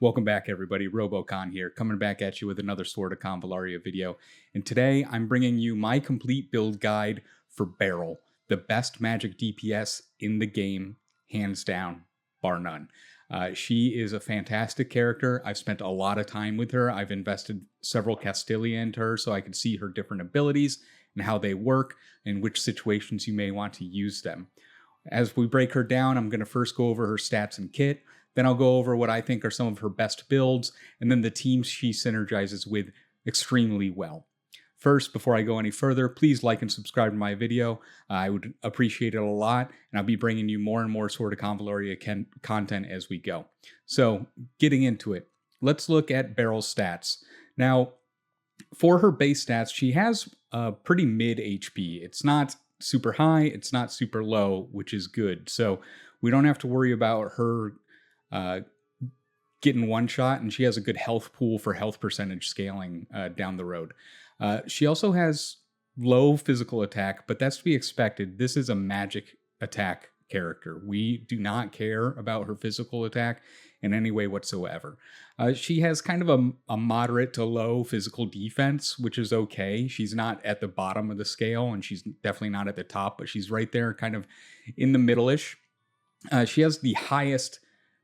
Welcome back, everybody. RoboCon here, coming back at you with another Sword of Convallaria video. And today I'm bringing you my complete build guide for Beryl, the best magic DPS in the game, hands down, bar none. She is a fantastic character. I've spent a lot of time with her. I've invested several Castilia into her so I can see her different abilities and how they work and which situations you may want to use them. As we break her down, I'm going to first go over her stats and kit. Then I'll go over what I think are some of her best builds, and then the teams she synergizes with extremely well. First, before I go any further, please like and subscribe to my video. I would appreciate it a lot, and I'll be bringing you more and more Sword of Convallaria content as we go. So, getting into it, let's look at Beryl's stats. Now, for her base stats, she has a pretty mid HP. It's not super high, it's not super low, which is good. So, we don't have to worry about her getting one shot, and she has a good health pool for health percentage scaling down the road. She also has low physical attack, but that's to be expected. This is a magic attack character. We do not care about her physical attack in any way whatsoever. She has kind of a moderate to low physical defense, which is okay. She's not at the bottom of the scale, and she's definitely not at the top, but she's right there kind of in the middle-ish. She has the highest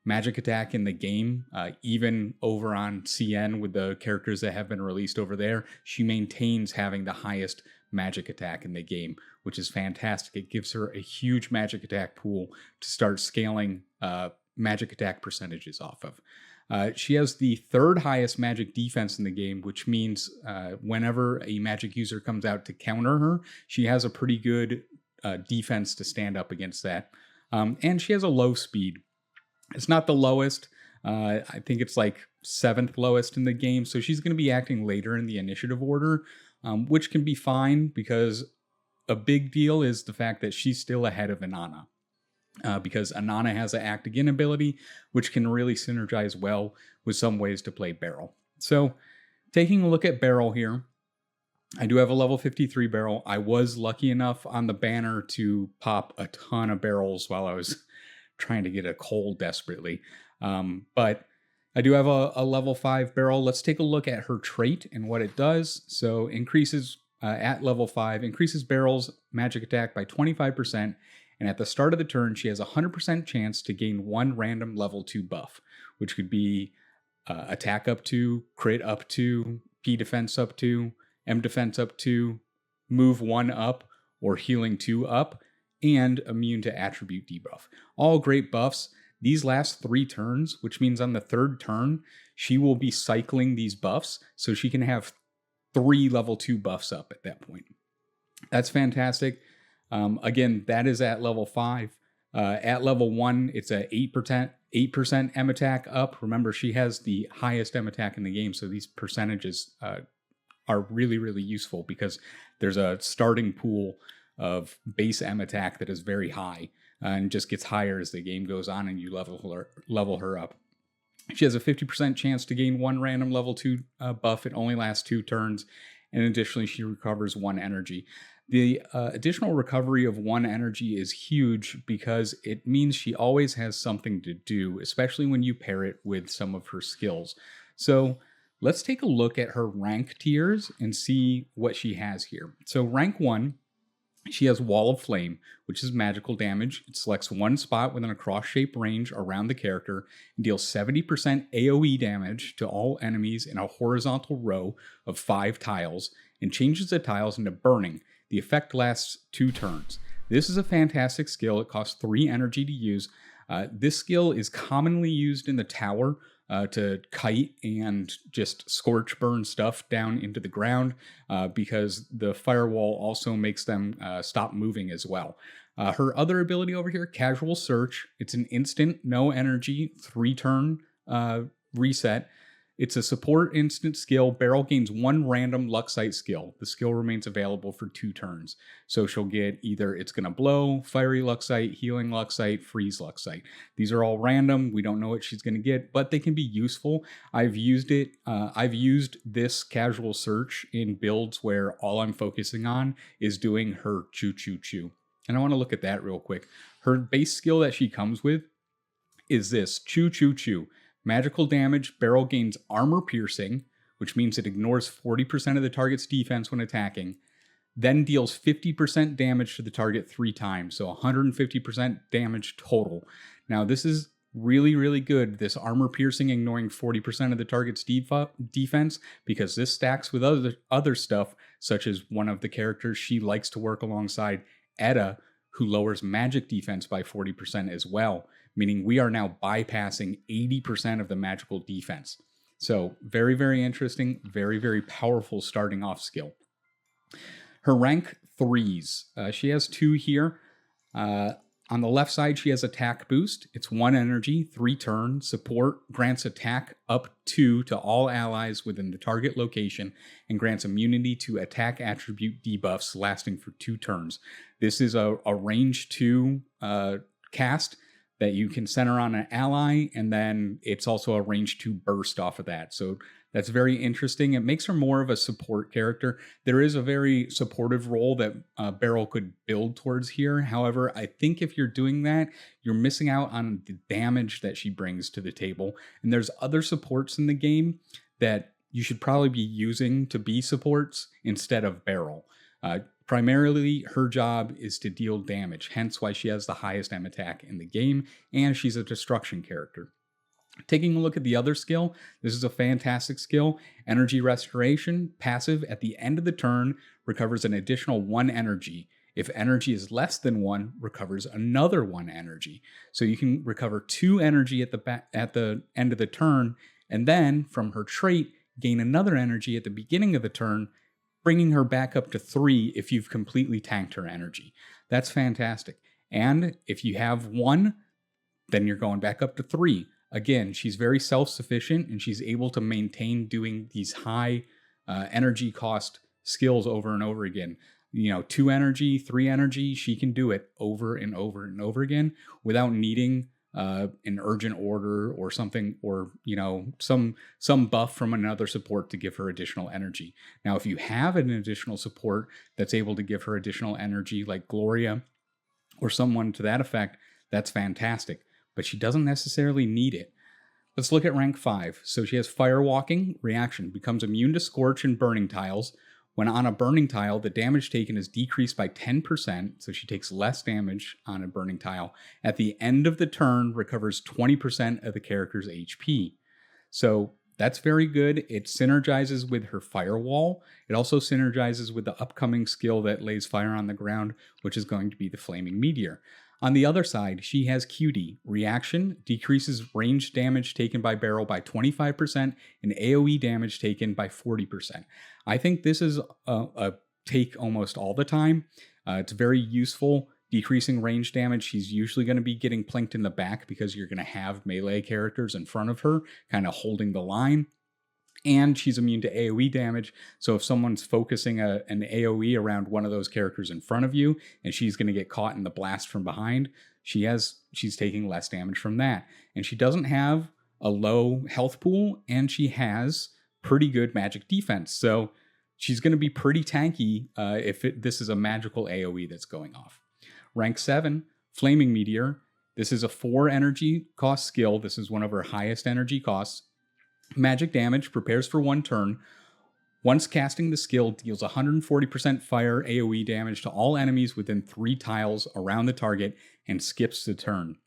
magic attack in the game, even over on CN with the characters that have been released over there. She maintains having the highest magic attack in the game, which is fantastic. It gives her a huge magic attack pool to start scaling magic attack percentages off of. She has the third highest magic defense in the game, which means whenever a magic user comes out to counter her, she has a pretty good defense to stand up against that. And she has a low speed. It's not the lowest. I think it's like 7th lowest in the game. So she's going to be acting later in the initiative order, which can be fine because a big deal is the fact that she's still ahead of Inanna. Because Inanna has an Act Again ability, which can really synergize well with some ways to play Beryl. So taking a look at Beryl here, I do have a level 53 Beryl. I was lucky enough on the banner to pop a ton of Beryls while I was trying to get a coal desperately. But I do have a level 5 Beryl. Let's take a look at her trait and what it does. So increases at level 5, increases Beryl's magic attack by 25%. And at the start of the turn, she has a 100% chance to gain one random level 2 buff, which could be attack up to, crit up to, P defense up to, M defense up to, move 1 up, or healing 2 up, and immune to attribute debuff. All great buffs. These last 3 turns, which means on the 3rd turn, she will be cycling these buffs, so she can have 3 level 2 buffs up at that point. That's fantastic. Again, that is at level 5. At level 1, it's a 8% M attack up. Remember, she has the highest M attack in the game, so these percentages are really, really useful because there's a starting pool of base M attack that is very high and just gets higher as the game goes on and you level her up. She has a 50% chance to gain one random level 2 buff. It only lasts 2 turns, and additionally she recovers 1 energy. The additional recovery of 1 energy is huge because it means she always has something to do, especially when you pair it with some of her skills. So let's take a look at her rank tiers and see what she has here. So rank 1, she has Wall of Flame, which is magical damage. It selects one spot within a cross-shaped range around the character and deals 70% AoE damage to all enemies in a horizontal row of 5 tiles and changes the tiles into burning. The effect lasts 2 turns. This is a fantastic skill. It costs 3 energy to use. This skill is commonly used in the tower to kite and just scorch burn stuff down into the ground because the firewall also makes them stop moving as well. Her other ability over here, Casual Search, it's an instant, no energy, 3-turn reset. It's a support instant skill. Beryl gains 1 random Luxite skill. The skill remains available for 2 turns. So she'll get either it's going to blow, Fiery Luxite, Healing Luxite, Freeze Luxite. These are all random. We don't know what she's going to get, but they can be useful. I've used it. I've used this Casual Search in builds where all I'm focusing on is doing her Choo Choo Choo. And I want to look at that real quick. Her base skill that she comes with is this, Choo Choo Choo. Magical damage, Beryl gains armor piercing, which means it ignores 40% of the target's defense when attacking, then deals 50% damage to the target 3 times, so 150% damage total. Now, this is really, really good, this armor piercing ignoring 40% of the target's defense, because this stacks with other stuff, such as one of the characters she likes to work alongside, Etta, who lowers magic defense by 40% as well, meaning we are now bypassing 80% of the magical defense. So very, very interesting, very, very powerful starting off skill. Her rank 3s. She has 2 here. On the left side, she has attack boost. It's 1 energy, 3 turn. Support grants attack up 2 to all allies within the target location and grants immunity to attack attribute debuffs lasting for 2 turns. This is a range 2 cast that you can center on an ally, and then it's also a range 2 burst off of that. So that's very interesting. It makes her more of a support character. There is a very supportive role that Beryl could build towards here. However, I think if you're doing that, you're missing out on the damage that she brings to the table. And there's other supports in the game that you should probably be using to be supports instead of Beryl. Primarily, her job is to deal damage, hence why she has the highest M attack in the game, and she's a destruction character. Taking a look at the other skill, this is a fantastic skill. Energy Restoration, passive, at the end of the turn, recovers an additional 1 energy. If energy is less than 1, recovers another 1 energy. So you can recover 2 energy at the end of the turn, and then, from her trait, gain another energy at the beginning of the turn, bringing her back up to 3 if you've completely tanked her energy. That's fantastic. And if you have 1, then you're going back up to 3. Again, she's very self-sufficient, and she's able to maintain doing these high energy cost skills over and over again. 2 energy, 3 energy, she can do it over and over and over again without needing an urgent order or something, or some buff from another support to give her additional energy. Now, if you have an additional support that's able to give her additional energy, like Gloria or someone to that effect, that's fantastic. But she doesn't necessarily need it. Let's look at rank 5. So she has Firewalking, reaction, becomes immune to Scorch and Burning Tiles. When on a Burning Tile, the damage taken is decreased by 10%, so she takes less damage on a Burning Tile. At the end of the turn, recovers 20% of the character's HP. So that's very good. It synergizes with her Firewall. It also synergizes with the upcoming skill that lays fire on the ground, which is going to be the Flaming Meteor. On the other side, she has Cutie, reaction, decreases range damage taken by Beryl by 25% and AoE damage taken by 40%. I think this is a take almost all the time. It's very useful, decreasing range damage. She's usually going to be getting plinked in the back because you're going to have melee characters in front of her, kind of holding the line. And she's immune to AoE damage, so if someone's focusing an AoE around one of those characters in front of you, and she's going to get caught in the blast from behind, she's taking less damage from that. And she doesn't have a low health pool, and she has pretty good magic defense, so she's going to be pretty tanky if this is a magical AoE that's going off. Rank 7, Flaming Meteor. This is a 4 energy cost skill. This is one of her highest energy costs. Magic damage, prepares for 1 turn. Once casting the skill, deals 140% fire AoE damage to all enemies within 3 tiles around the target and skips the turn.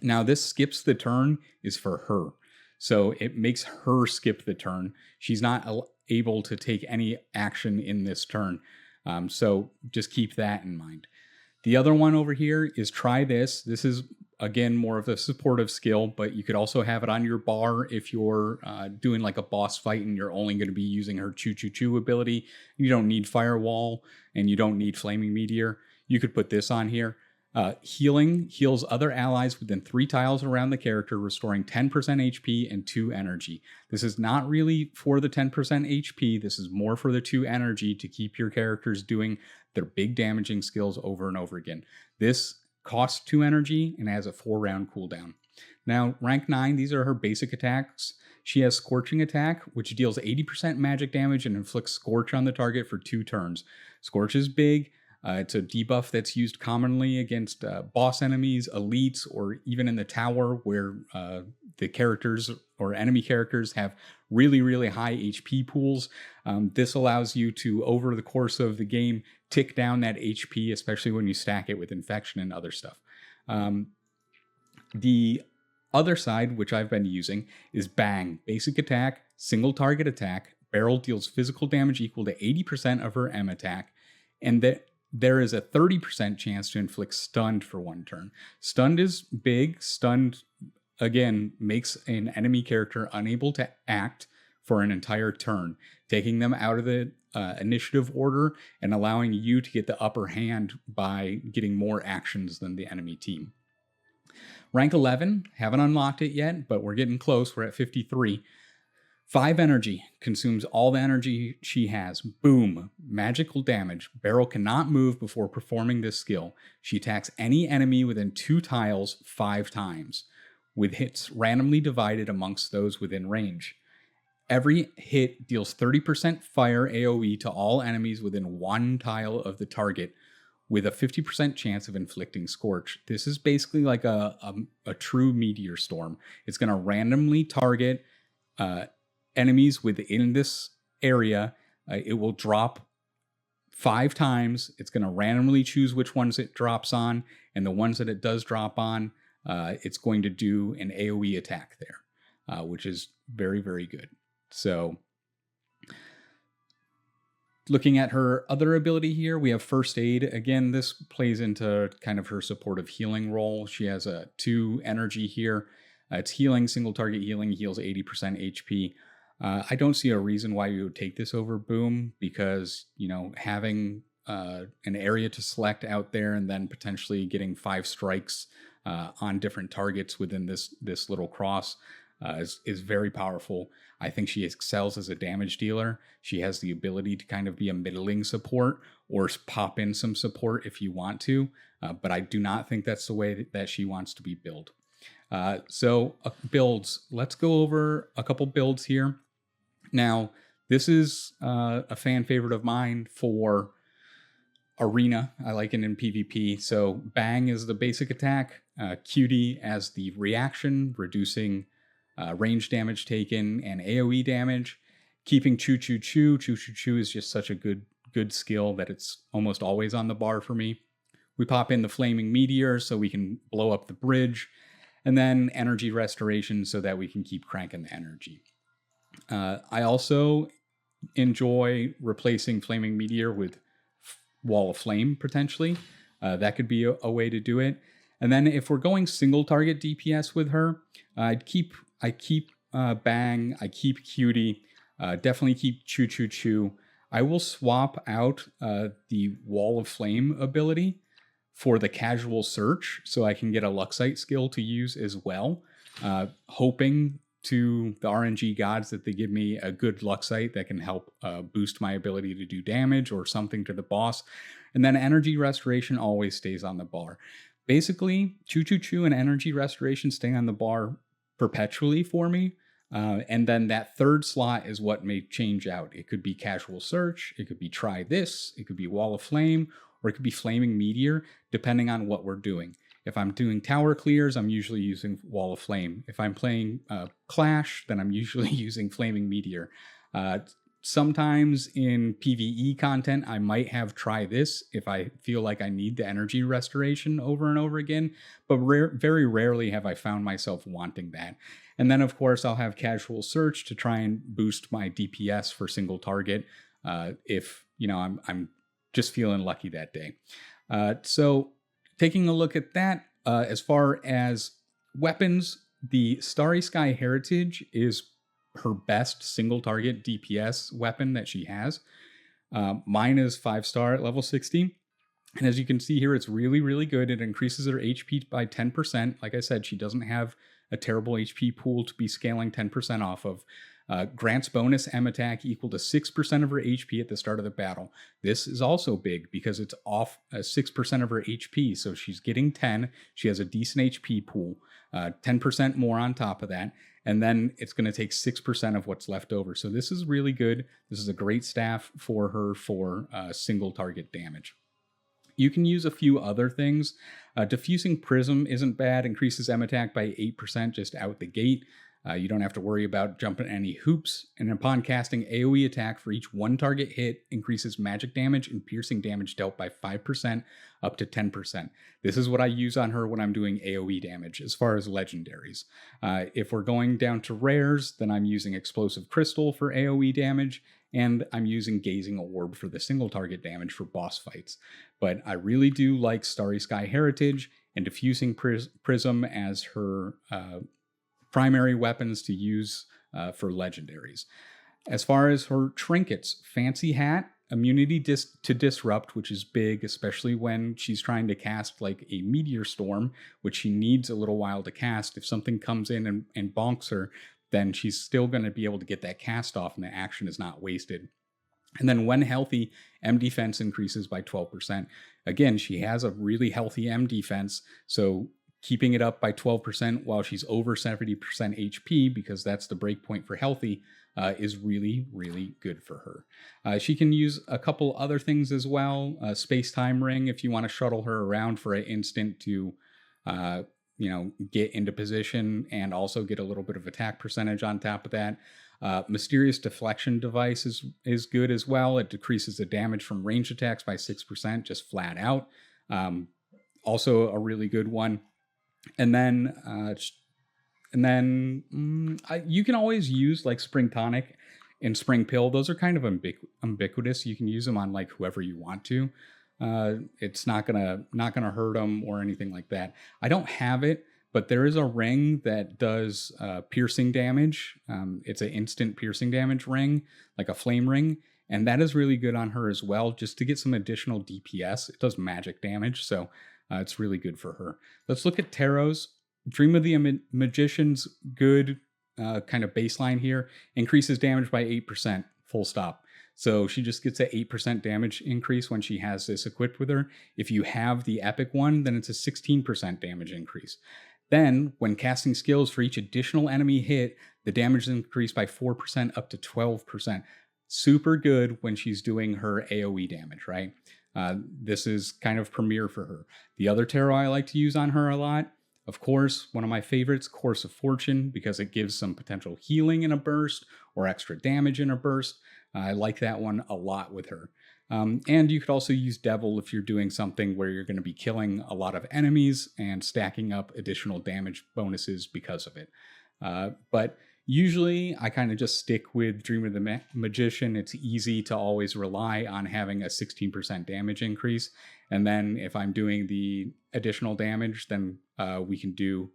Now, this skips the turn is for her, so it makes her skip the turn. She's not able to take any action in this turn, so just keep that in mind. The other one over here is Try This. This is, again, more of a supportive skill, but you could also have it on your bar if you're doing like a boss fight and you're only going to be using her Choo Choo Choo ability. You don't need Firewall and you don't need Flaming Meteor. You could put this on here. Healing, heals other allies within 3 tiles around the character, restoring 10% HP and 2 energy. This is not really for the 10% HP. This is more for the 2 energy to keep your characters doing their big damaging skills over and over again. This costs 2 energy and has a 4-round cooldown. Now, rank 9, these are her basic attacks. She has Scorching Attack, which deals 80% magic damage and inflicts Scorch on the target for 2 turns. Scorch is big. It's a debuff that's used commonly against boss enemies, elites, or even in the tower where the characters or enemy characters have really, really high HP pools. This allows you to, over the course of the game, tick down that HP, especially when you stack it with infection and other stuff. The other side, which I've been using, is Bang. Basic attack, single target attack. Beryl deals physical damage equal to 80% of her M attack, and that there is a 30% chance to inflict stunned for 1 turn. Stunned is big. Stunned, again, makes an enemy character unable to act for an entire turn, taking them out of the initiative order and allowing you to get the upper hand by getting more actions than the enemy team. Rank 11, haven't unlocked it yet, but we're getting close. We're at 53. 5 energy, consumes all the energy she has. Boom, magical damage. Beryl cannot move before performing this skill. She attacks any enemy within 2 tiles 5 times, with hits randomly divided amongst those within range. Every hit deals 30% fire AoE to all enemies within 1 tile of the target, with a 50% chance of inflicting Scorch. This is basically like a true meteor storm. It's going to randomly target enemies within this area. It will drop 5 times. It's going to randomly choose which ones it drops on, and the ones that it does drop on, it's going to do an AoE attack there, which is very, very good. So looking at her other ability here, we have First Aid. Again, this plays into kind of her supportive healing role. She has a 2 energy here. It's healing, single target healing, heals 80% HP. I don't see a reason why you would take this over Boom, because, having an area to select out there and then potentially getting 5 strikes on different targets within this little cross is very powerful. I think she excels as a damage dealer. She has the ability to kind of be a middling support or pop in some support if you want to, but I do not think that's the way that she wants to be billed. So builds, let's go over a couple builds here. Now, this is a fan favorite of mine for Arena. I like it in PvP. So Bang is the basic attack, Cutie as the reaction, reducing range damage taken and AoE damage. Keeping Choo Choo Choo. Choo Choo Choo is just such a good skill that it's almost always on the bar for me. We pop in the Flaming Meteor so we can blow up the bridge, and then Energy Restoration so that we can keep cranking the energy. I also enjoy replacing Flaming Meteor with Wall of Flame, potentially. That could be a way to do it. And then if we're going single target DPS with her, I keep Bang, I keep Cutie, definitely keep Choo Choo Choo. I will swap out the Wall of Flame ability for the Casual Search so I can get a Luxite skill to use as well, hoping to the RNG gods that they give me a good Luxite that can help boost my ability to do damage or something to the boss. And then Energy Restoration always stays on the bar. Basically, Choo Choo Choo and Energy Restoration stay on the bar perpetually for me. And then that third slot is what may change out. It could be Casual Search, it could be Try This, it could be Wall of Flame, or it could be Flaming Meteor, depending on what we're doing. If I'm doing tower clears, I'm usually using Wall of Flame. If I'm playing Clash, then I'm usually using Flaming Meteor. Sometimes in PvE content, I might have Try This if I feel like I need the Energy Restoration over and over again, but very rarely have I found myself wanting that. And then, of course, I'll have Casual Search to try and boost my DPS for single target if I'm just feeling lucky that day. So taking a look at that, as far as weapons, the Starry Sky Heritage is her best single target DPS weapon that she has. Mine is 5-star at level 60. And as you can see here, it's really, really good. It increases her HP by 10%. Like I said, she doesn't have a terrible HP pool to be scaling 10% off of. Grants bonus M attack equal to 6% of her HP at the start of the battle. This is also big because it's off 6% of her HP. So she's getting 10. She has a decent HP pool, 10% more on top of that. And then it's going to take 6% of what's left over. So this is really good. This is a great staff for her for single target damage. You can use a few other things. Diffusing Prism isn't bad, increases M attack by 8% just out the gate. You don't have to worry about jumping any hoops. And upon casting AoE attack for each one target hit, increases magic damage and piercing damage dealt by 5% up to 10%. This is what I use on her when I'm doing AoE damage as far as legendaries. If we're going down to rares, then I'm using Explosive Crystal for AoE damage, and I'm using Gazing Orb for the single target damage for boss fights. But I really do like Starry Sky Heritage and Diffusing Prism as her primary weapons to use for legendaries. As far as her trinkets, Fancy Hat, immunity to disrupt, which is big, especially when she's trying to cast like a meteor storm, which she needs a little while to cast. If something comes in and bonks her, then she's still going to be able to get that cast off and the action is not wasted. And then when healthy, M defense increases by 12%. Again, she has a really healthy M defense, so keeping it up by 12% while she's over 70% HP, because that's the break point for healthy, is really, really good for her. She can use a couple other things as well. Space-time ring, if you want to shuttle her around for an instant to get into position and also get a little bit of attack percentage on top of that. Mysterious Deflection Device is good as well. It decreases the damage from ranged attacks by 6%, just flat out. Also a really good one. And then you can always use like Spring Tonic and Spring Pill. Those are kind of ubiquitous. You can use them on like whoever you want to. It's not gonna hurt them or anything like that. I don't have it, but there is a ring that does piercing damage. It's an instant piercing damage ring, like a flame ring, and that is really good on her as well, just to get some additional DPS. It does magic damage, so it's really good for her. Let's look at Tarots. Dream of the Magician's good kind of baseline here. Increases damage by 8%, full stop. So she just gets an 8% damage increase when she has this equipped with her. If you have the epic one, then it's a 16% damage increase. Then, when casting skills for each additional enemy hit, the damage is increased by 4% up to 12%. Super good when she's doing her AoE damage, right? This is kind of premier for her. The other tarot I like to use on her a lot, of course, one of my favorites, Course of Fortune, because it gives some potential healing in a burst or extra damage in a burst. I like that one a lot with her. And you could also use Devil if you're doing something where you're going to be killing a lot of enemies and stacking up additional damage bonuses because of it. But usually I kind of just stick with Dream of the Magician. It's easy to always rely on having a 16% damage increase. And then if I'm doing the additional damage, then we can do,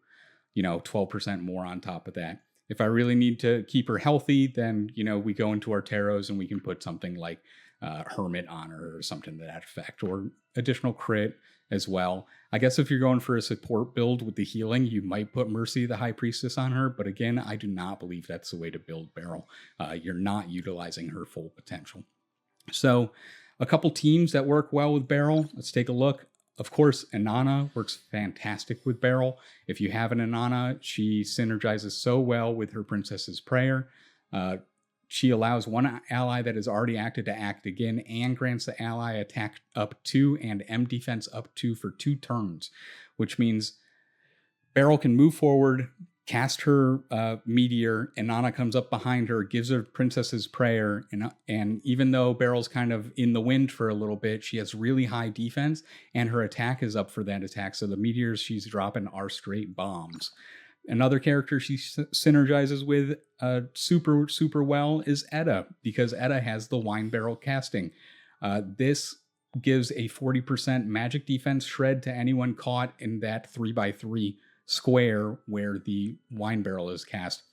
12% more on top of that. If I really need to keep her healthy, then, we go into our tarots and we can put something like Hermit on her or something to that effect, or additional crit as well. I guess if you're going for a support build with the healing, you might put Mercy the High Priestess on her. But again, I do not believe that's the way to build Beryl. You're not utilizing her full potential. So a couple teams that work well with Beryl. Let's take a look. Of course, Inanna works fantastic with Beryl. If you have an Inanna, she synergizes so well with her Princess's Prayer. She allows one ally that is already acted to act again and grants the ally attack up 2 and M defense up 2 for 2 turns, which means Beryl can move forward, cast her meteor, and Inanna comes up behind her, gives her Princess's Prayer, and even though Beryl's kind of in the wind for a little bit, she has really high defense, and her attack is up for that attack, so the meteors she's dropping are straight bombs. Another character she synergizes with super, super well is Edda, because Edda has the Wine Barrel casting. This gives a 40% magic defense shred to anyone caught in that 3x3 square where the Wine Barrel is cast.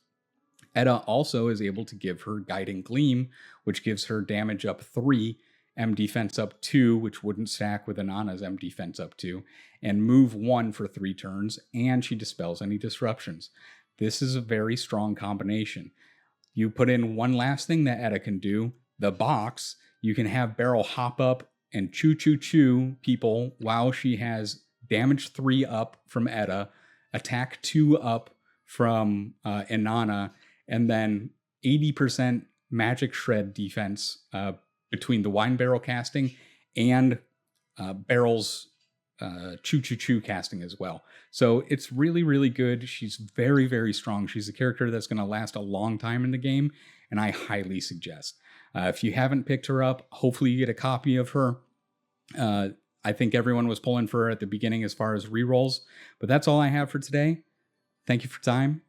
Edda also is able to give her Guiding Gleam, which gives her damage up 3, M defense up 2, which wouldn't stack with Inanna's M defense up 2, and move 1 for 3 turns, and she dispels any disruptions. This is a very strong combination. You put in one last thing that Edda can do, the box. You can have Beryl hop up and chew people while she has damage 3 up from Edda, attack 2 up from Inanna, and then 80% magic shred defense between the Wine Barrel casting and Beryl's Choo Choo Choo casting as well. So it's really, really good. She's very, very strong. She's a character that's going to last a long time in the game, and I highly suggest. If you haven't picked her up, hopefully you get a copy of her. I think everyone was pulling for her at the beginning as far as rerolls, but that's all I have for today. Thank you for time.